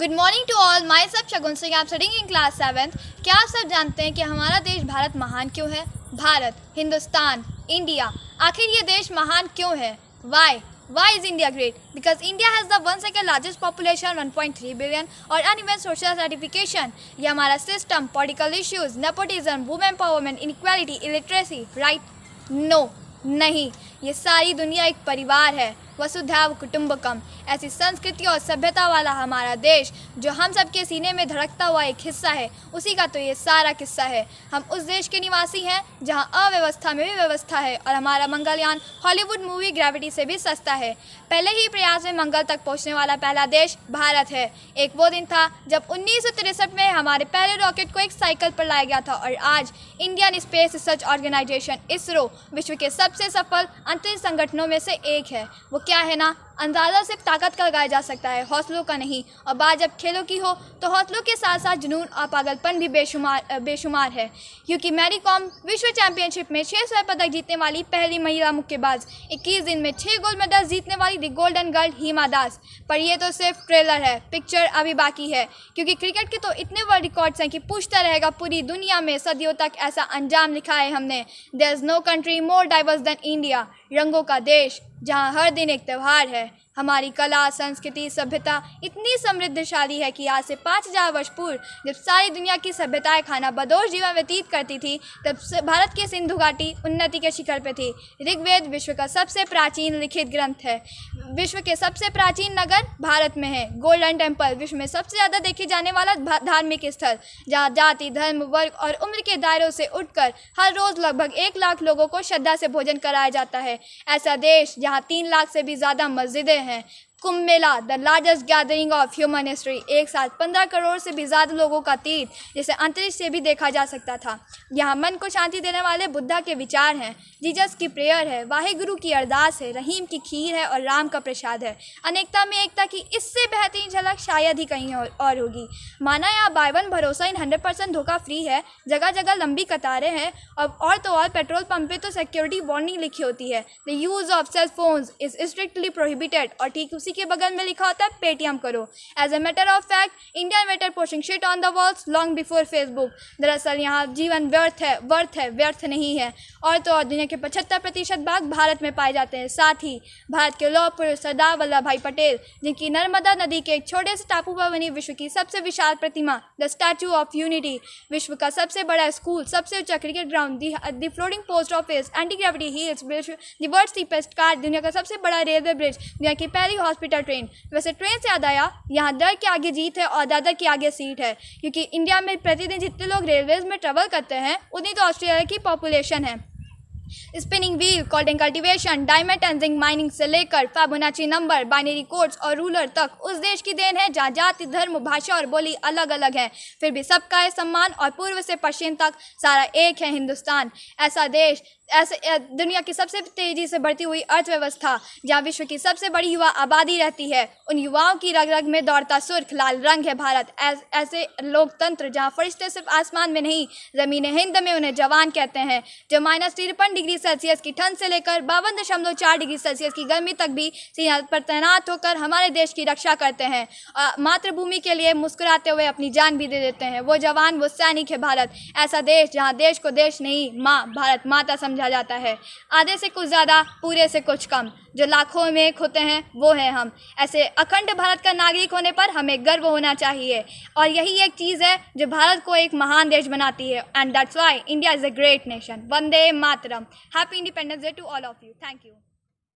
Good morning to all, माई सब शगुन सिंह, आप studying in class 7th। क्या आप सब जानते हैं कि हमारा देश भारत महान क्यों है? भारत, हिंदुस्तान, इंडिया, आखिर ये देश महान क्यों है? Why is India great? Because India has the one second largest population, 1.3 billion, और uneven social stratification। ये हमारा system, political issues, nepotism, women empowerment, inequality, illiteracy, right? No, नहीं, ये सारी दुनिया एक परिवार है, वसुधैव कुटुंबकम। ऐसी संस्कृति और सभ्यता वाला हमारा देश जो हम सब के सीने में धड़कता हुआ एक हिस्सा है, उसी का तो ये सारा किस्सा है। हम उस देश के निवासी हैं जहां अव्यवस्था में भी व्यवस्था है, और हमारा मंगलयान हॉलीवुड मूवी ग्रेविटी से भी सस्ता है। पहले ही प्रयास में मंगल तक पहुंचने वाला पहला देश भारत है। एक वो दिन था जब 1963 में हमारे पहले रॉकेट को एक साइकिल पर लाया गया था, और आज Indian Space Research Organisation ISRO विश्व के सबसे सफल अंतरिक्ष संगठनों में से एक है। वो क्या है ना, अंदाज़ा सिर्फ ताकत का लगाया जा सकता है, हौसलों का नहीं। और बात जब खेलों की हो तो हौसलों के साथ साथ जुनून और पागलपन भी बेशुमार है, क्योंकि मैरी कॉम विश्व चैंपियनशिप में 6 स्वर्ण पदक जीतने वाली पहली महिला मुक्केबाज, 21 दिन में 6 गोल्ड मेडल जीतने वाली the golden girl Hima Das. पर ये तो सिर्फ ट्रेलर है, पिक्चर अभी बाकी है, क्योंकि क्रिकेट के तो इतने वर्ल्ड रिकॉर्ड्स हैं कि पूछता रहेगा पूरी दुनिया में सदियों तक ऐसा अंजाम लिखा है हमने। There is no country more diverse than India, रंगों का देश जहाँ हर दिन एक त्यौहार है। हमारी कला, संस्कृति, सभ्यता इतनी समृद्धशाली है कि आज से 5000 वर्ष पूर्व जब सारी दुनिया की सभ्यताएं खाना बदोश जीवन व्यतीत करती थी, तब भारत की सिंधु घाटी उन्नति के शिखर पे थी। ऋग्वेद विश्व का सबसे प्राचीन लिखित ग्रंथ है। विश्व के सबसे प्राचीन नगर भारत में है। गोल्डन टेम्पल विश्व में सबसे ज़्यादा देखे जाने वाला धार्मिक स्थल, जहाँ जाति, धर्म, वर्ग और उम्र के दायरों से उठकर हर रोज़ लगभग 1 लाख लोगों को श्रद्धा से भोजन कराया जाता है। ऐसा देश जहाँ 3 लाख से भी ज़्यादा मस्जिदें हैं। Kumbh Mela, the largest gathering of human history, एक साथ 15 करोड़ से भी ज़्यादा लोगों का तीर्थ, जिसे अंतरिक्ष से भी देखा जा सकता था। यहाँ मन को शांति देने वाले बुद्धा के विचार हैं, जीसस की प्रेयर है, वाहेगुरु की अरदास है, रहीम की खीर है और राम का प्रसाद है। अनेकता में एकता की इससे बेहतरीन झलक शायद ही कहीं और होगी। माना यहाँ बाय वन भरोसा इन 100% धोखा फ्री है, जगह जगह लंबी कतारें हैं, और तो और पेट्रोल पंप पे तो सिक्योरिटी वार्निंग लिखी होती है, the use of cell phones is strictly prohibited, और ठीक उसी के बगल में लिखा होता है पेटीएम करो। As a matter of fact, Indian waiter posting shit on the walls long before Facebook. दरअसल यहाँ जीवन व्यर्थ है, व्यर्थ नहीं है। और तो और दुनिया के 75% बाघ भारत में पाए जाते हैं। साथ ही भारत के लौह पुरुष सरदार वल्लभ भाई पटेल, जिनकी नर्मदा नदी के एक छोटे से टापू पर बनी विश्व की सबसे विशाल प्रतिमा, द स्टैचू ऑफ यूनिटी, विश्व का सबसे बड़ा स्कूल, सबसे ऊंचा cricket ground, the floating post office, anti gravity hills, the world's deepest car, दुनिया का सबसे बड़ा रेलवे ब्रिज, दुनिया की पहली हॉस्पिटल ट्रेन। वैसे ट्रेन से याद आया, यहाँ दर के आगे जीत है और दादर के आगे सीट है, क्योंकि इंडिया में प्रतिदिन जितने लोग रेलवेज में ट्रेवल करते हैं उतनी तो ऑस्ट्रेलिया की पॉपुलेशन है। स्पिनिंग व्हील, कॉल्डिंग cultivation, diamond and zinc mining से लेकर फिबोनाची नंबर, बाइनरी कोड्स और रूलर तक उस देश की देन है जहाँ जाति, धर्म, भाषा और बोली अलग अलग है, फिर भी सबका है सम्मान, और पूर्व से पश्चिम तक सारा एक है हिंदुस्तान। ऐसा देश, ऐसे दुनिया की सबसे तेज़ी से बढ़ती हुई अर्थव्यवस्था, जहाँ विश्व की सबसे बड़ी युवा आबादी रहती है, उन युवाओं की रग रग में दौड़ता सुर्ख लाल रंग है भारत। ऐसे लोकतंत्र जहाँ फरिश्ते सिर्फ आसमान में नहीं, ज़मीन हिंद में उन्हें जवान कहते हैं, जो -53 डिग्री सेल्सियस की ठंड से लेकर 52.4 डिग्री सेल्सियस की गर्मी तक भी सीमा पर तैनात होकर हमारे देश की रक्षा करते हैं। मातृभूमि के लिए मुस्कुराते हुए अपनी जान भी दे देते हैं। वो जवान, वो सैनिक है भारत। ऐसा देश जहाँ देश को देश नहीं, माँ, भारत माता समझा जाता है। आधे से कुछ ज़्यादा, पूरे से कुछ कम, जो लाखों में एक होते हैं वो है हम। ऐसे अखंड भारत का नागरिक होने पर हमें गर्व होना चाहिए, और यही एक चीज़ है जो भारत को एक महान देश बनाती है। And that's why India is a great nation. वंदे मातरम। Happy independence day to all of you. Thank you.